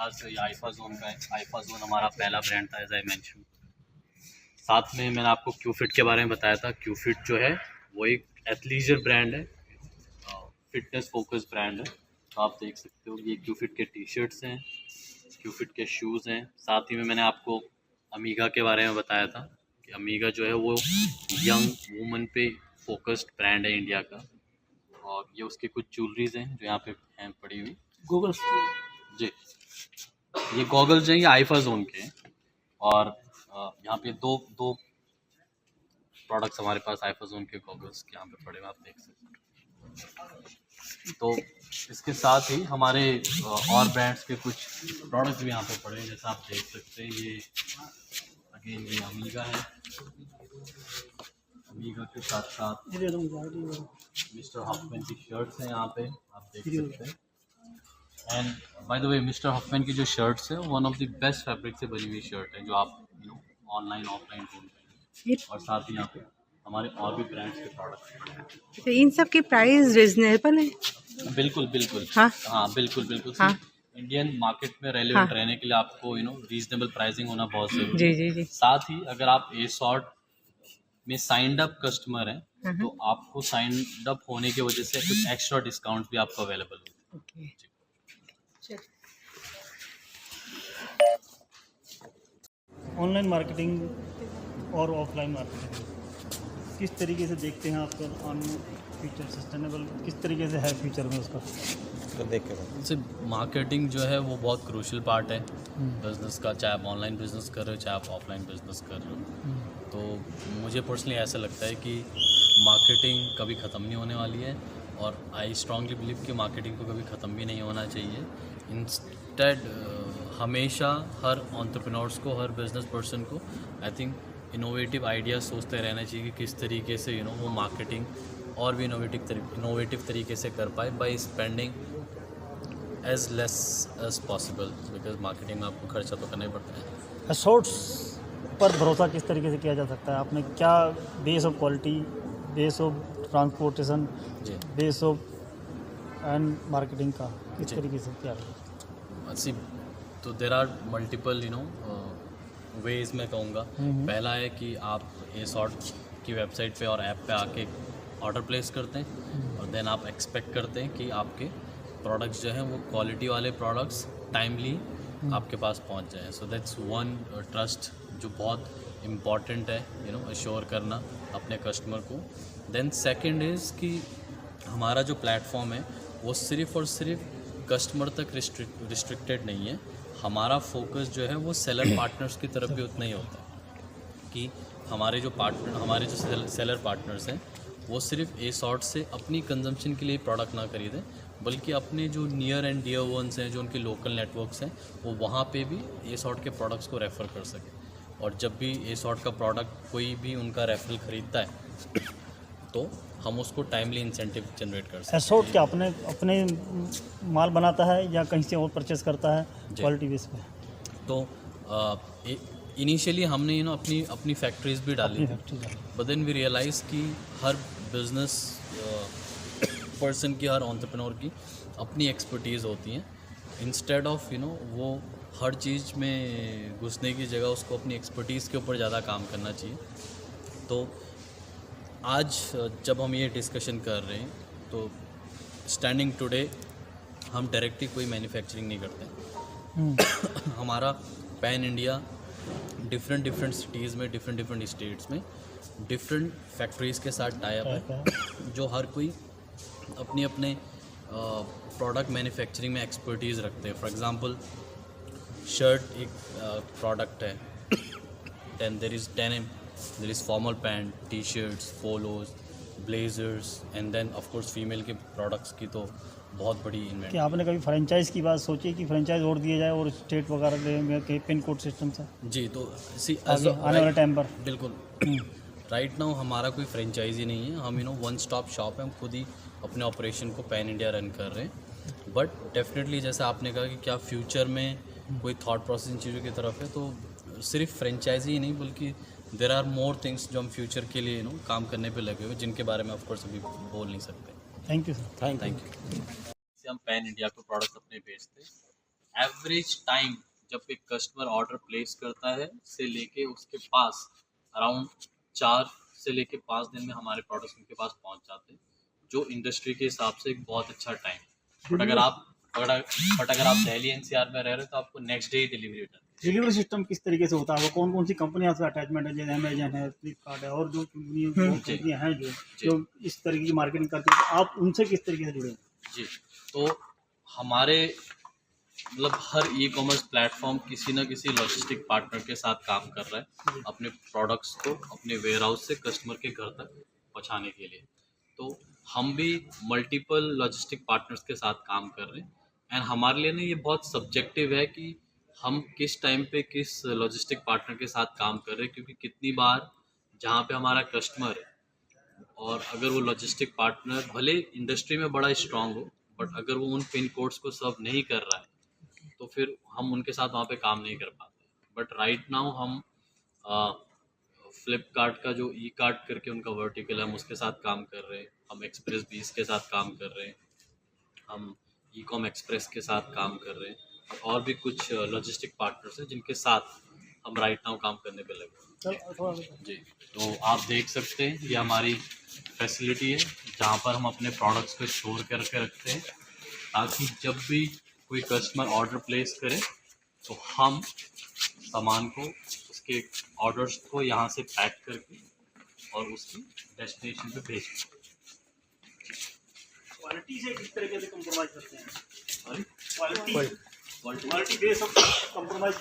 पास ये IIFA zone का है। आईफा जोन हमारा पहला ब्रांड था, एज आई मेंशन। साथ में मैंने आपको क्यूफिट के बारे में बताया था। क्यूफिट जो है वो एक एथलीजर ब्रांड है, फिटनेस फोकस ब्रांड है। तो आप देख सकते हो ये क्यूफिट के टी शर्ट्स हैं, क्यूफिट के शूज़ हैं। साथ ही में मैंने आपको अमीगा के बारे में बताया था कि अमीगा जो है वो यंग वुमन पे फोकस्ड ब्रांड है इंडिया का। और ये उसके कुछ ज्वेलरीज हैं जो यहाँ पे हैं पड़ी हुई। गूगल्स जी, ये गॉगल्स हैं, ये आईफा जोन के हैं। और यहाँ पे दो दो प्रोडक्ट्स हमारे पास आईफा जोन के गॉगल्स के यहाँ पे पड़े हुए, आप देख सकते हैं। तो इसके साथ ही हमारे और ब्रांड्स के कुछ प्रोडक्ट्स भी यहाँ पे पड़े हैं, जैसा आप देख सकते हैं। ये अगेन ये अमीगा है। अमीगा के साथ साथ मिस्टर हॉफमैन की शर्ट्स हैं यहाँ पे, आप देख सकते हैं। And by the way mister Hoffman की जो शर्ट्स है one of the best fabric से बनी हुई शर्ट है, जो आप ऑनलाइन ऑफलाइन ढूंढते हैं। और साथ ही यहाँ पे हमारे और भी ब्रांड्स के प्रोडक्ट्स। तो इन सब की प्राइस रिजनेबल है? बिल्कुल बिल्कुल, हाँ हाँ बिल्कुल बिल्कुल। हाँ इंडियन मार्केट में रेलेवेंट हाँ रहने के लिए आपको रीजनेबल प्राइसिंग होना बहुत ज़रूरी जी है। जी जी साथ ही अगर आप ए सॉर्ट में साइंड अप कस्टमर हैं तो आपको साइंड अप होने की वजह से कुछ एक्स्ट्रा डिस्काउंट भी आपको अवेलेबल होते ओके। ऑनलाइन मार्केटिंग और ऑफलाइन मार्केटिंग किस तरीके से देखते हैं आपका ऑन फ्यूचर सस्टेनेबल किस तरीके से है फ्यूचर में उसका तो देख के हैं। मार्केटिंग जो है वो बहुत क्रूशियल पार्ट है बिज़नेस का, चाहे आप ऑनलाइन बिज़नेस कर रहे हो चाहे आप ऑफलाइन बिज़नेस कर रहे हो। तो मुझे पर्सनली ऐसा लगता है कि मार्केटिंग कभी ख़त्म नहीं होने वाली है, और आई स्ट्रांगली बिलीव कि मार्केटिंग को कभी ख़त्म भी नहीं होना चाहिए। इंस्टेड हमेशा हर एंटरप्रेन्योर्स को, हर बिजनेस पर्सन को आई थिंक इनोवेटिव आइडियाज़ सोचते रहना चाहिए कि किस तरीके से वो मार्केटिंग और भी इनोवेटिव तरीके से कर पाए by spending as less as possible, because marketing में आपको खर्चा तो करना ही पड़ता है। शॉर्ट्स पर भरोसा किस तरीके से किया जा सकता है? आपने क्या base of quality, base of transportation, जी बेस ऑफ एंड मार्केटिंग का किस जी। तरीके से क्या सी तो देर आर मल्टीपल वेज मैं कहूँगा। पहला है कि आप ए सॉर्ट की वेबसाइट पे और ऐप पे आके ऑर्डर प्लेस करते हैं, और देन आप एक्सपेक्ट करते हैं कि आपके प्रोडक्ट्स जो हैं वो क्वालिटी वाले प्रोडक्ट्स टाइमली आपके पास पहुंच जाएं। सो दैट्स वन ट्रस्ट जो बहुत इम्पॉर्टेंट है अश्योर करना अपने कस्टमर को। देन सेकंड इज़ कि हमारा जो प्लेटफॉर्म है वो सिर्फ़ और सिर्फ कस्टमर तक रिस्ट्रिक्टेड नहीं है। हमारा फोकस जो है वो सेलर पार्टनर्स की तरफ भी उतना ही होता है कि हमारे जो सेलर पार्टनर्स हैं वो सिर्फ ए सॉर्ट से अपनी कंजम्पशन के लिए प्रोडक्ट ना खरीदें, बल्कि अपने जो नियर एंड डियर वंस हैं, जो उनके लोकल नेटवर्क्स हैं, वो वहाँ पे भी ए सॉर्ट के प्रोडक्ट्स को रेफ़र कर सकें। और जब भी ए सॉर्ट का प्रोडक्ट कोई भी उनका रेफरल ख़रीदता है तो हम उसको टाइमली इंसेंटिव जनरेट कर सकते हैं। एसोर्ट क्या अपने माल बनाता है या कहीं से और परचेस करता है क्वालिटी बेस पे? तो इनिशियली हमने अपनी फैक्ट्रीज भी डाली, बट देन वी रियलाइज़ कि हर बिजनेस पर्सन की, हर एंटरप्रेन्योर की अपनी एक्सपर्टीज़ होती हैं। इंस्टेड ऑफ वो हर चीज़ में घुसने की जगह उसको अपनी एक्सपर्टीज़ के ऊपर ज़्यादा काम करना चाहिए। तो आज जब हम ये डिस्कशन कर रहे हैं तो स्टैंडिंग टुडे हम डायरेक्टली कोई मैन्युफैक्चरिंग नहीं करते। हमारा पैन इंडिया डिफरेंट सिटीज़ में, डिफरेंट स्टेट्स में डिफरेंट फैक्ट्रीज़ के साथ टाई अप है, जो हर कोई अपने प्रोडक्ट मैन्युफैक्चरिंग में एक्सपर्टीज़ रखते हैं। फॉर एग्ज़ाम्पल शर्ट एक प्रोडक्ट है, then there is denim, there is formal pant, T shirts, polos, blazers, and then of course female के प्रोडक्ट्स की तो बहुत बड़ी इन्वेंटरी। क्या आपने कभी फ्रेंचाइज की बात सोची कि फ्रेंचाइज और दिया जाए और स्टेट वगैरह के पिन कोड सिस्टम से? जी, तो आने वाले टाइम पर बिल्कुल राइट नाउ हमारा कोई फ्रेंचाइजी नहीं है। हम वन स्टॉप शॉप है, हम खुद ही अपने ऑपरेशन को पैन इंडिया रन कर रहे हैं। बट डेफिनेटली जैसा आपने कहा कि क्या फ्यूचर में कोई थॉट प्रोसेस इन चीज़ों की तरफ है, तो सिर्फ फ्रेंचाइजी ही नहीं बल्कि देर आर मोर थिंग्स जो हम फ्यूचर के लिए काम करने पे लगे हुए, जिनके बारे में ऑफकोर्स अभी बोल नहीं सकते। Thank you sir. Thank you. हम पैन इंडिया को प्रोडक्ट्स अपने बेचते एवरेज टाइम जब एक कस्टमर ऑर्डर प्लेस करता है से लेके उसके पास अराउंड 4 से लेके 5 दिन में हमारे प्रोडक्ट्स उनके पास पहुंच जाते हैं, जो इंडस्ट्री के हिसाब से एक बहुत अच्छा टाइम। बट अगर आप दिल्ली एनसीआर में रह रहे हो तो आपको नेक्स्ट डे ही डिलीवरी होता है। डिलीवरी सिस्टम किस तरीके से होता है? वो कौन कौन सी कंपनियां से अटैचमेंट है, जैसे अमेजन है, फ्लिपकार्ट है, और जो कंपनियां हैं जो इस तरीके की मार्केटिंग करती है, तो आप उनसे किस तरीके से जुड़े? जी, तो हमारे मतलब हर ई कॉमर्स प्लेटफॉर्म किसी ना किसी लॉजिस्टिक पार्टनर के साथ काम कर रहा है अपने प्रोडक्ट्स को अपने वेयर हाउस से कस्टमर के घर तक पहुंचाने के लिए। तो हम भी मल्टीपल लॉजिस्टिक पार्टनर्स के साथ काम कर रहे हैं। एंड हमारे लिए ना ये बहुत सब्जेक्टिव है कि हम किस टाइम पे किस लॉजिस्टिक पार्टनर के साथ काम कर रहे हैं, क्योंकि कितनी बार जहाँ पे हमारा कस्टमर है और अगर वो लॉजिस्टिक पार्टनर भले इंडस्ट्री में बड़ा स्ट्रांग हो, बट अगर वो उन पिन कोड्स को सर्व नहीं कर रहा है तो फिर हम उनके साथ वहाँ पे काम नहीं कर पाते। बट राइट नाउ हम फ्लिपकार्ट का जो ई कार्ट करके उनका वर्टिकल है, हम उसके साथ काम कर रहे हैं। हम एक्सप्रेस 20 के साथ काम कर रहे हैं। हम ई कॉम एक्सप्रेस के साथ काम कर रहे हैं और भी कुछ लॉजिस्टिक पार्टनर्स हैं जिनके साथ हम राइट नाउ काम करने पे लगे हैं। जी, तो आप देख सकते हैं ये हमारी फैसिलिटी है जहाँ पर हम अपने प्रोडक्ट्स को स्टोर करके रखते हैं, ताकि जब भी कोई कस्टमर ऑर्डर प्लेस करे तो हम सामान को उसके ऑर्डर्स को यहाँ से पैक करके और उसकी डेस्टिनेशन पे भेज दें। क्वालिटी से किस तरीके से कंप्रोमाइज करते हैं? Sorry, quality base of compromise